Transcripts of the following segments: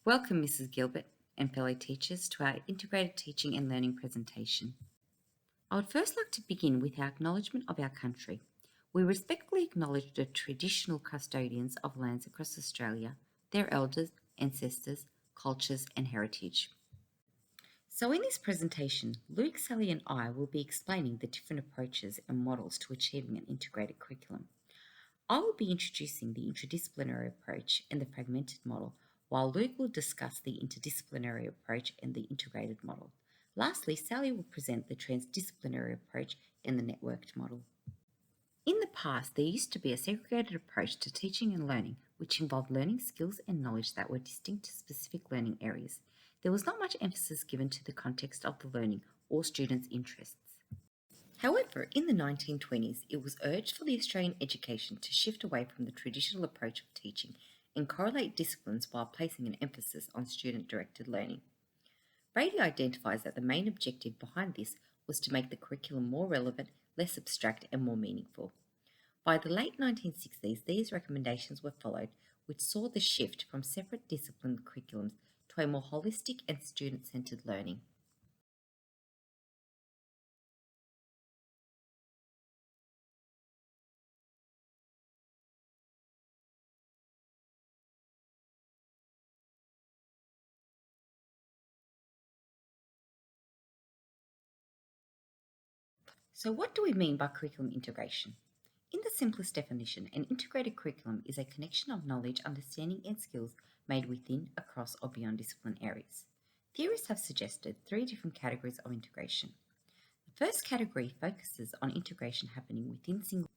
Welcome, Mrs. Gilbert and fellow teachers, to our Integrated Teaching and Learning presentation. I would first like to begin with our acknowledgement of our country. We respectfully acknowledge the traditional custodians of lands across Australia, their elders, ancestors, cultures and heritage. So in this presentation, Luke, Sally and I will be explaining the different approaches and models to achieving an integrated curriculum. I will be introducing the interdisciplinary approach and the fragmented model, while Luke will discuss the interdisciplinary approach and the integrated model. Lastly, Sally will present the transdisciplinary approach and the networked model. In the past, there used to be a segregated approach to teaching and learning, which involved learning skills and knowledge that were distinct to specific learning areas. There was not much emphasis given to the context of the learning or students' interests. However, in the 1920s, it was urged for the Australian education to shift away from the traditional approach of teaching and correlate disciplines while placing an emphasis on student-directed learning. Brady identifies that the main objective behind this was to make the curriculum more relevant, less abstract, and more meaningful. By the late 1960s, these recommendations were followed, which saw the shift from separate discipline curriculums to a more holistic and student-centered learning. So what do we mean by curriculum integration? In the simplest definition, an integrated curriculum is a connection of knowledge, understanding and skills made within, across or beyond discipline areas. Theorists have suggested three different categories of integration. The first category focuses on integration happening within single.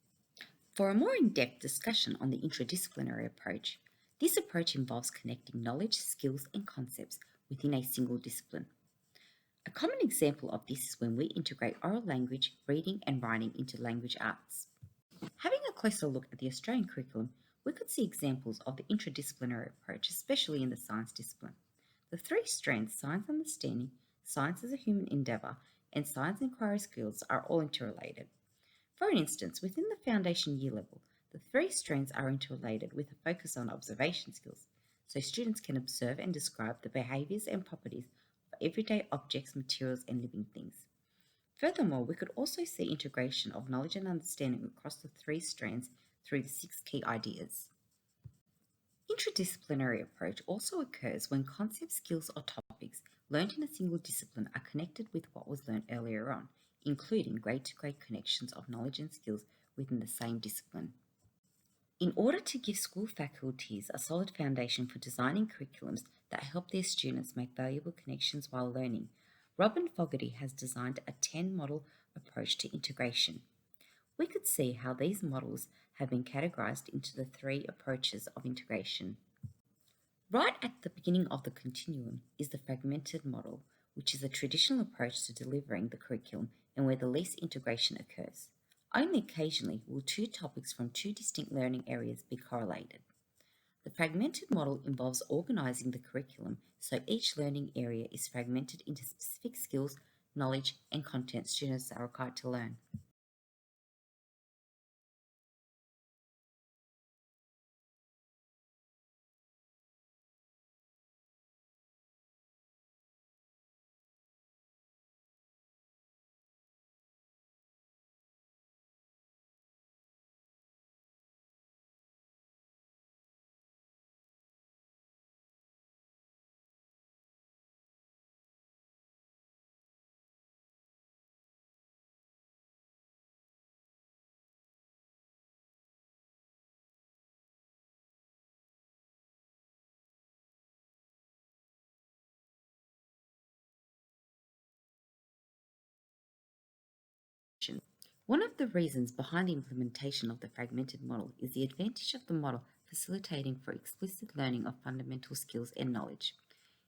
For a more in-depth discussion on the interdisciplinary approach, this approach involves connecting knowledge, skills and concepts within a single discipline. A common example of this is when we integrate oral language, reading and writing into language arts. Having a closer look at the Australian curriculum, we could see examples of the interdisciplinary approach, especially in the science discipline. The three strands, science understanding, science as a human endeavour, and science inquiry skills are all interrelated. For instance, within the foundation year level, the three strands are interrelated with a focus on observation skills, so students can observe and describe the behaviours and properties of everyday objects, materials and living things. Furthermore, we could also see integration of knowledge and understanding across the three strands through the 6 key ideas. Interdisciplinary approach also occurs when concepts, skills or topics learned in a single discipline are connected with what was learned earlier on, including grade-to-grade connections of knowledge and skills within the same discipline. In order to give school faculties a solid foundation for designing curriculums that help their students make valuable connections while learning, Robin Fogarty has designed a 10-model approach to integration. We could see how these models have been categorized into the three approaches of integration. Right at the beginning of the continuum is the fragmented model, which is a traditional approach to delivering the curriculum and where the least integration occurs. Only occasionally will two topics from two distinct learning areas be correlated. The fragmented model involves organizing the curriculum so each learning area is fragmented into specific skills, knowledge, and content students are required to learn. One of the reasons behind the implementation of the fragmented model is the advantage of the model facilitating for explicit learning of fundamental skills and knowledge.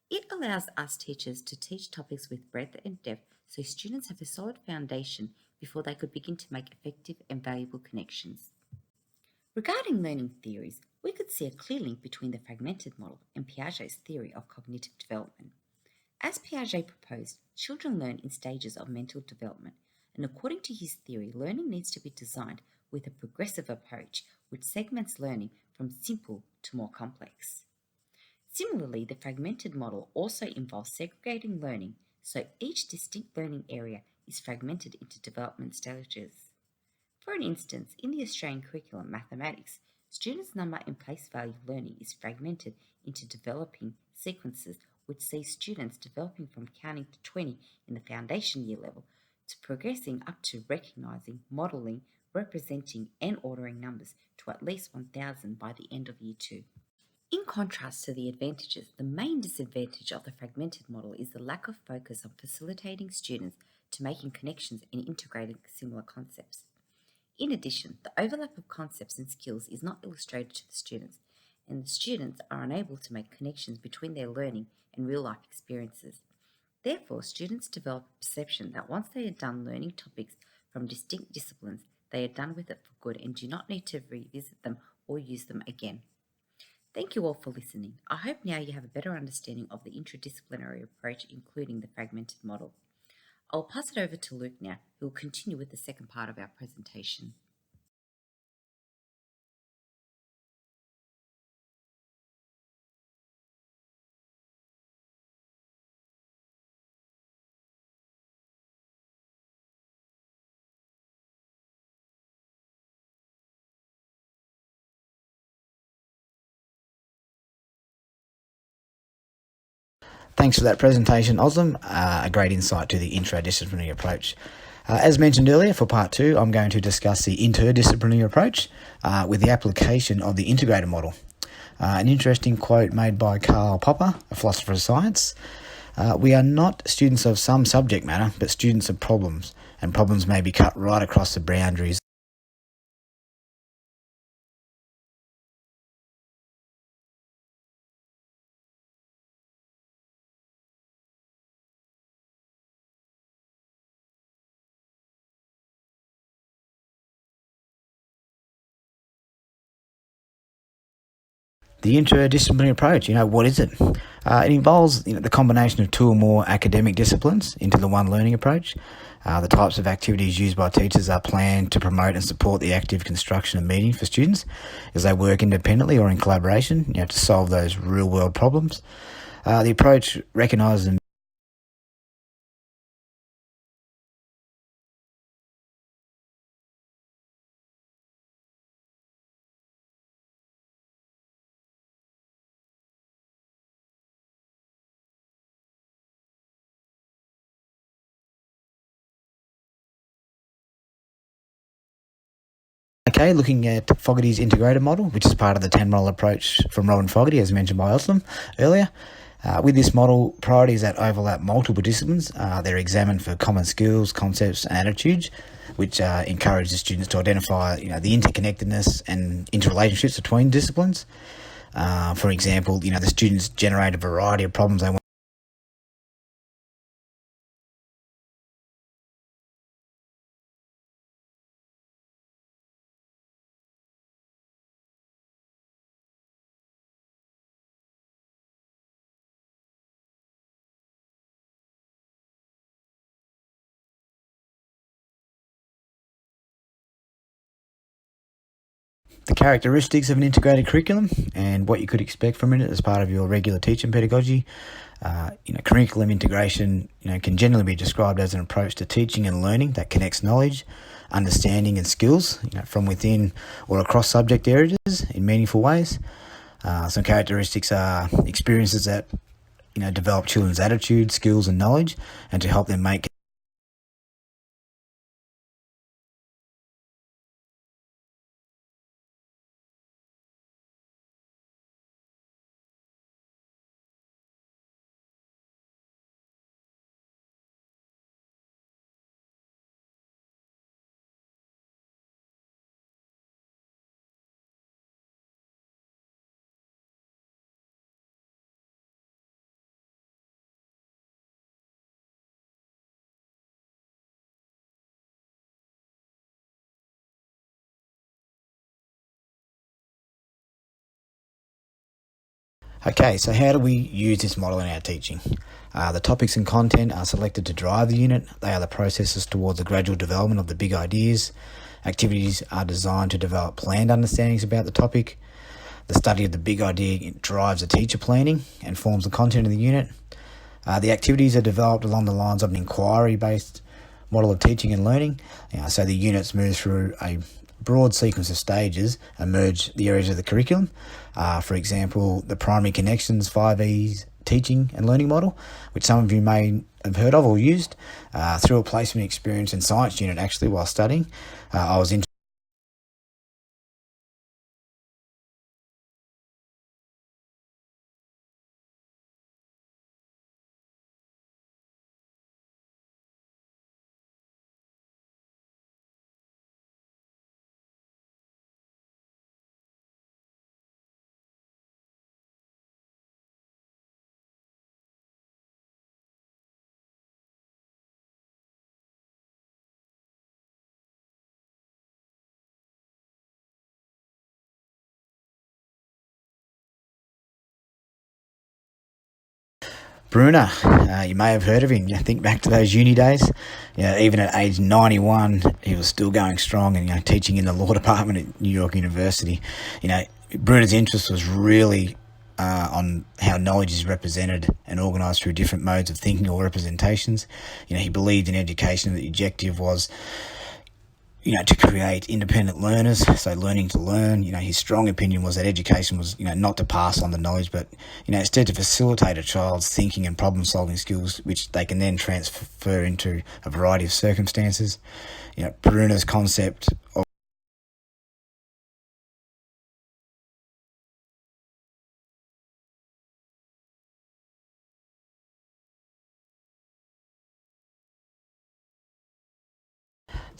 It allows us teachers to teach topics with breadth and depth so students have a solid foundation before they could begin to make effective and valuable connections. Regarding learning theories, we could see a clear link between the fragmented model and Piaget's theory of cognitive development. As Piaget proposed, children learn in stages of mental development, and according to his theory, learning needs to be designed with a progressive approach which segments learning from simple to more complex. Similarly, the fragmented model also involves segregating learning, so each distinct learning area is fragmented into development stages. For an instance, in the Australian curriculum mathematics, students' number and place value learning is fragmented into developing sequences which see students developing from counting to 20 in the foundation year level to progressing up to recognising, modelling, representing and ordering numbers to at least 1000 by the end of year 2. In contrast to the advantages, the main disadvantage of the fragmented model is the lack of focus on facilitating students to making connections and integrating similar concepts. In addition, the overlap of concepts and skills is not illustrated to the students, and the students are unable to make connections between their learning and real-life experiences. Therefore, students develop a perception that once they are done learning topics from distinct disciplines, they are done with it for good and do not need to revisit them or use them again. Thank you all for listening. I hope now you have a better understanding of the interdisciplinary approach, including the fragmented model. I'll pass it over to Luke now, who will continue with the second part of our presentation. Thanks for that presentation, Ozlem. A great insight to the interdisciplinary approach. As mentioned earlier, for part 2, I'm going to discuss the interdisciplinary approach with the application of the integrated model. An interesting quote made by Karl Popper, a philosopher of science. We are not students of some subject matter, but students of problems, and problems may be cut right across the boundaries. The interdisciplinary approach, what is it? It involves the combination of 2 or more academic disciplines into the one learning approach. The types of activities used by teachers are planned to promote and support the active construction of meaning for students as they work independently or in collaboration to solve those real-world problems. The approach recognises and Okay, looking at Fogarty's integrated model, which is part of the 10-model approach from Robin Fogarty, as mentioned by Ozlem earlier. With this model, priorities that overlap multiple disciplines, they're examined for common skills, concepts, and attitudes, which encourage the students to identify, the interconnectedness and interrelationships between disciplines. For example, the students generate a variety of problems they want. The characteristics of an integrated curriculum and what you could expect from it as part of your regular teaching pedagogy. Curriculum integration, can generally be described as an approach to teaching and learning that connects knowledge, understanding and skills, from within or across subject areas in meaningful ways. Some characteristics are experiences that, develop children's attitudes, skills and knowledge, and to help them make Okay, so how do we use this model in our teaching? The topics and content are selected to drive the unit. They are the processes towards the gradual development of the big ideas. Activities are designed to develop planned understandings about the topic. The study of the big idea drives the teacher planning and forms the content of the unit. The activities are developed along the lines of an inquiry-based model of teaching and learning. So the units move through a broad sequence of stages and merge the areas of the curriculum. For example, the primary connections 5 E's teaching and learning model, which some of you may have heard of or used, through a placement experience in science unit actually while studying. I was interested. Bruner, you may have heard of him. Think back to those uni days. Even at age 91, he was still going strong and teaching in the law department at New York University. Bruner's interest was really on how knowledge is represented and organised through different modes of thinking or representations. He believed in education that the objective was to create independent learners, so learning to learn. His strong opinion was that education was, not to pass on the knowledge, but, instead to facilitate a child's thinking and problem-solving skills, which they can then transfer into a variety of circumstances. Bruner's concept of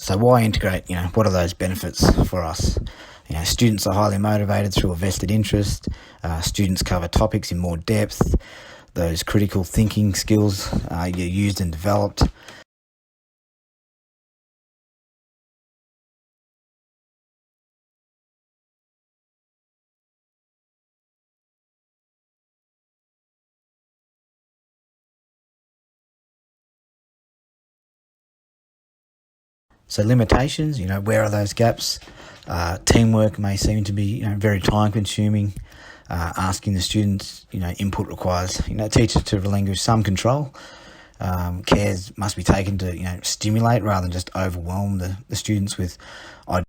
So why integrate? What are those benefits for us? Students are highly motivated through a vested interest. Students cover topics in more depth. Those critical thinking skills are used and developed. So limitations, where are those gaps? Teamwork may seem to be, very time consuming. Asking the students, input requires, teachers to relinquish some control. Cares must be taken to, stimulate rather than just overwhelm the students with ideas.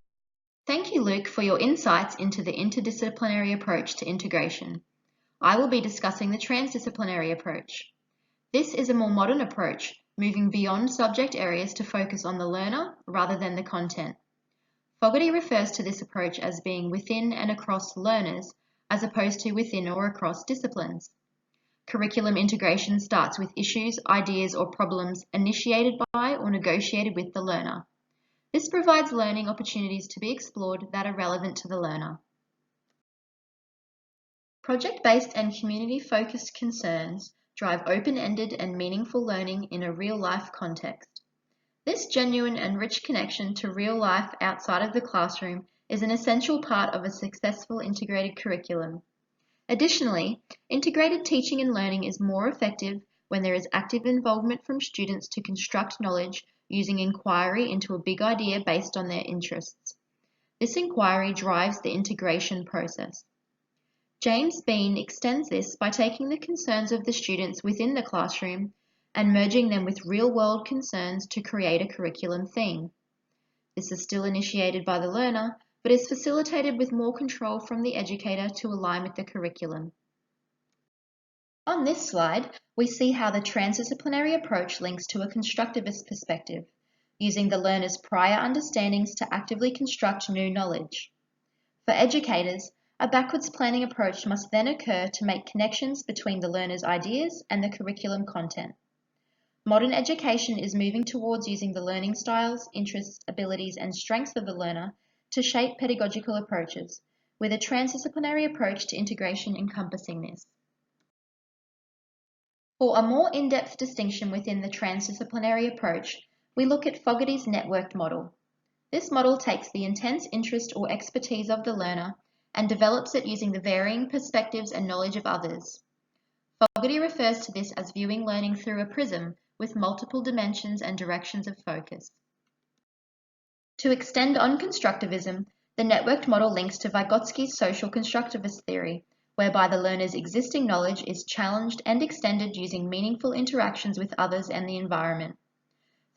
Thank you, Luke, for your insights into the interdisciplinary approach to integration. I will be discussing the transdisciplinary approach. This is a more modern approach, moving beyond subject areas to focus on the learner rather than the content. Fogarty refers to this approach as being within and across learners, as opposed to within or across disciplines. Curriculum integration starts with issues, ideas, or problems initiated by or negotiated with the learner. This provides learning opportunities to be explored that are relevant to the learner. Project-based and community-focused concerns drive open-ended and meaningful learning in a real-life context. This genuine and rich connection to real life outside of the classroom is an essential part of a successful integrated curriculum. Additionally, integrated teaching and learning is more effective when there is active involvement from students to construct knowledge using inquiry into a big idea based on their interests. This inquiry drives the integration process. James Bean extends this by taking the concerns of the students within the classroom and merging them with real-world concerns to create a curriculum theme. This is still initiated by the learner, but is facilitated with more control from the educator to align with the curriculum. On this slide, we see how the transdisciplinary approach links to a constructivist perspective, using the learner's prior understandings to actively construct new knowledge. For educators, a backwards planning approach must then occur to make connections between the learner's ideas and the curriculum content. Modern education is moving towards using the learning styles, interests, abilities, and strengths of the learner to shape pedagogical approaches, with a transdisciplinary approach to integration encompassing this. For a more in-depth distinction within the transdisciplinary approach, we look at Fogarty's networked model. This model takes the intense interest or expertise of the learner and develops it using the varying perspectives and knowledge of others. Fogarty refers to this as viewing learning through a prism with multiple dimensions and directions of focus. To extend on constructivism, The networked model links to Vygotsky's social constructivist theory, whereby the learner's existing knowledge is challenged and extended using meaningful interactions with others and the environment.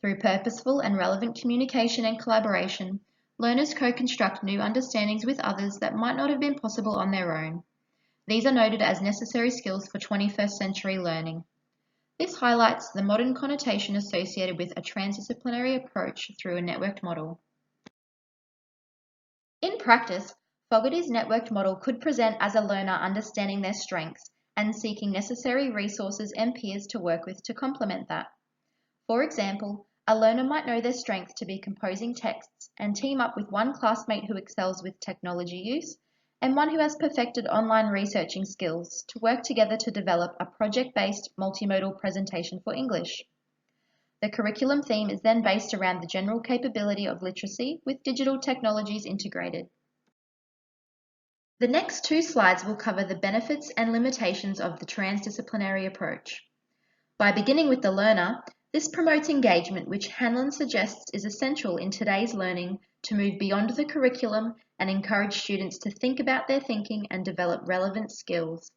Through purposeful and relevant communication and collaboration, learners co-construct new understandings with others that might not have been possible on their own. These are noted as necessary skills for 21st century learning. This highlights the modern connotation associated with a transdisciplinary approach through a networked model. In practice, Fogarty's networked model could present as a learner understanding their strengths and seeking necessary resources and peers to work with to complement that. For example, a learner might know their strength to be composing texts and team up with one classmate who excels with technology use and one who has perfected online researching skills to work together to develop a project-based multimodal presentation for English. The curriculum theme is then based around the general capability of literacy with digital technologies integrated. The next 2 slides will cover the benefits and limitations of the transdisciplinary approach. By beginning with the learner, this promotes engagement, which Hanlon suggests is essential in today's learning to move beyond the curriculum and encourage students to think about their thinking and develop relevant skills.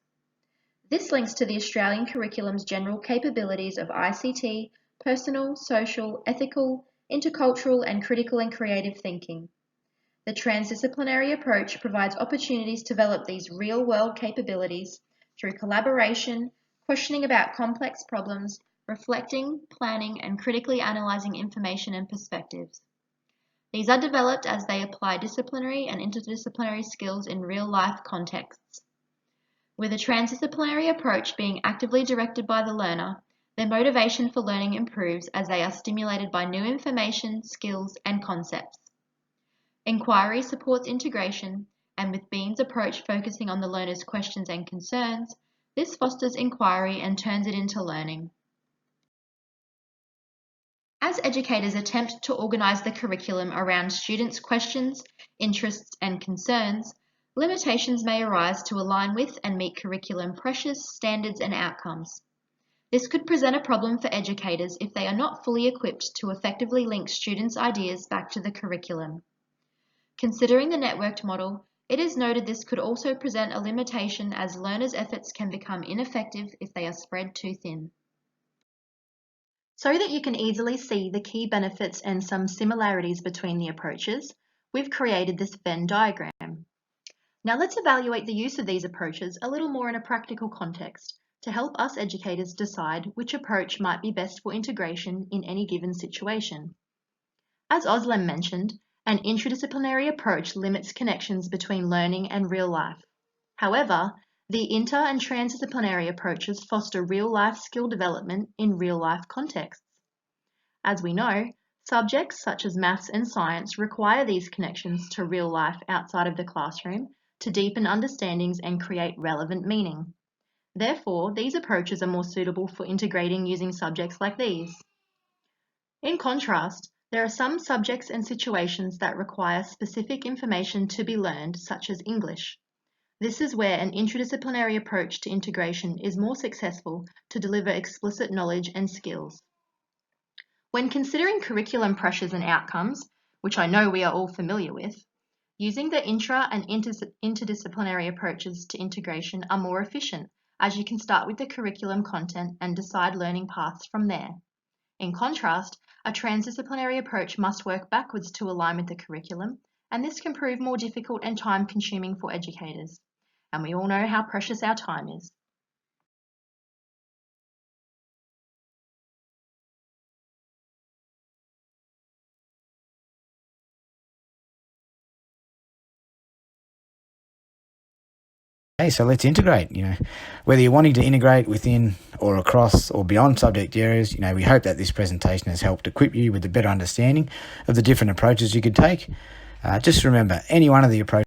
This links to the Australian curriculum's general capabilities of ICT, personal, social, ethical, intercultural, and critical and creative thinking. The transdisciplinary approach provides opportunities to develop these real-world capabilities through collaboration, questioning about complex problems, reflecting, planning, and critically analysing information and perspectives. These are developed as they apply disciplinary and interdisciplinary skills in real-life contexts. With a transdisciplinary approach being actively directed by the learner, their motivation for learning improves as they are stimulated by new information, skills, and concepts. Inquiry supports integration, and with Bean's approach focusing on the learner's questions and concerns, this fosters inquiry and turns it into learning. As educators attempt to organise the curriculum around students' questions, interests, and concerns, limitations may arise to align with and meet curriculum pressures, standards, and outcomes. This could present a problem for educators if they are not fully equipped to effectively link students' ideas back to the curriculum. Considering the networked model, it is noted this could also present a limitation as learners' efforts can become ineffective if they are spread too thin. So that you can easily see the key benefits and some similarities between the approaches, we've created this Venn diagram. Now let's evaluate the use of these approaches a little more in a practical context to help us educators decide which approach might be best for integration in any given situation. As Ozlem mentioned, an interdisciplinary approach limits connections between learning and real life. However, the inter- and transdisciplinary approaches foster real-life skill development in real-life contexts. As we know, subjects such as maths and science require these connections to real life outside of the classroom to deepen understandings and create relevant meaning. Therefore, these approaches are more suitable for integrating using subjects like these. In contrast, there are some subjects and situations that require specific information to be learned, such as English. This is where an interdisciplinary approach to integration is more successful to deliver explicit knowledge and skills. When considering curriculum pressures and outcomes, which I know we are all familiar with, using the intra- and interdisciplinary approaches to integration are more efficient, as you can start with the curriculum content and decide learning paths from there. In contrast, a transdisciplinary approach must work backwards to align with the curriculum, and this can prove more difficult and time-consuming for educators. And we all know how precious our time is. Okay, so let's integrate, whether you're wanting to integrate within or across or beyond subject areas, we hope that this presentation has helped equip you with a better understanding of the different approaches you could take. Just remember, any one of the approaches